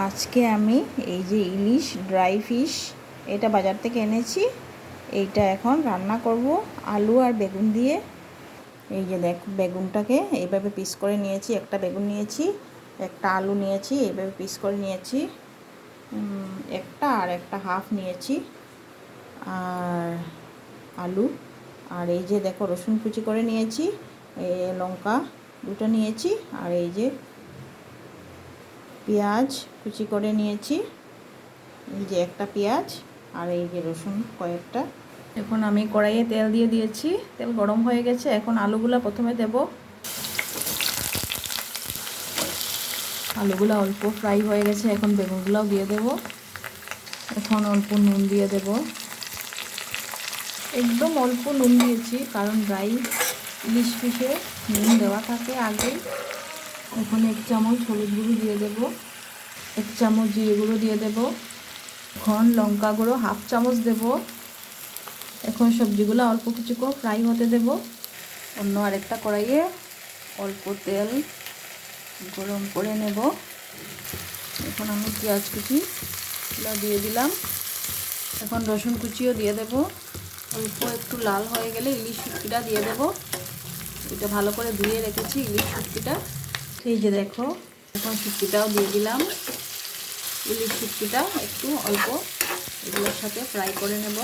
আজকে আমি এই যে ইলিশ ড্রাই ফিশ এটা বাজার থেকে এনেছি। এইটা এখন রান্না করব আলু আর বেগুন দিয়ে। এই যে দেখ, বেগুনটাকে এইভাবে পিস করে নিয়েছি, একটা বেগুন নিয়েছি, একটা আলু নিয়েছি, এইভাবে পিস করে নিয়েছি, একটা আর একটা হাফ নিয়েছি আর আলু। আর এই যে দেখো, রসুন কুচি করে নিয়েছি, লঙ্কা দুটো নিয়েছি, আর এই যে পেঁয়াজ কুচি করে নিয়েছি, এই যে একটা পেঁয়াজ, আর এই যে রসুন কয়েকটা। এখন আমি কড়াইয়ে তেল দিয়ে দিয়েছি, তেল গরম হয়ে গেছে। এখন আলুগুলো প্রথমে দেব। আলুগুলো অল্প ফ্রাই হয়ে গেছে, এখন বেগুনগুলোও দিয়ে দেব। এখন অল্প নুন দিয়ে দেব, একদম অল্প নুন দিয়েছি, কারণ ড্রাই ইলিশ ফিশে নুন দেওয়া থাকে আগে। এখন 1 চামচ হলুদ গুঁড়ো দিয়ে দেব, 1 চামচ জিরে গুঁড়ো দিয়ে দেব, এখন লঙ্কা গুঁড়ো হাফ চামচ দেব। এখন সবজিগুলো অল্প কিছুক্ষণ ফ্রাই হতে দেব। অন্য আরেকটা কড়াইয়ে অল্প তেল গরম করে নেব। এখন আমি পেঁয়াজ কুচিগুলো দিয়ে দিলাম, এখন রসুন কুচিও দিয়ে দেব। অল্প একটু লাল হয়ে গেলে ইলিশ শুটকিটা দিয়ে দেব। এটা ভালো করে ধুয়ে রেখেছি ইলিশ শুটকিটা, সেই যে দেখো, এখন শুটকিটাও দিয়ে দিলাম। ইলিশ শুটকিটা একটু অল্প এগুলোর সাথে ফ্রাই করে নেব।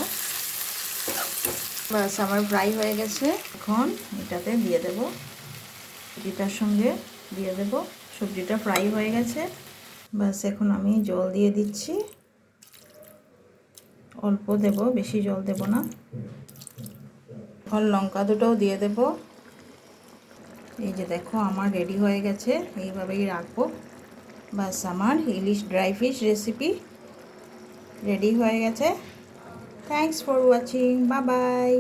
ব্যাস, আমার ফ্রাই হয়ে গেছে। এখন এটাতে দিয়ে দেব, সবজিটার সঙ্গে দিয়ে দেব। সবজিটা ফ্রাই হয়ে গেছে। ব্যাস, এখন আমি জল দিয়ে দিচ্ছি, অল্প দেব, বেশি জল দেব না। এখন লঙ্কা দুটোও দিয়ে দেব। এই যে দেখো, আমার রেডি হয়ে গেছে, এইভাবেই রাখবো। ব্যাস, আমার ইলিশ ড্রাই ফিশ রেসিপি রেডি হয়ে গেছে। Thanks for watching, bye bye.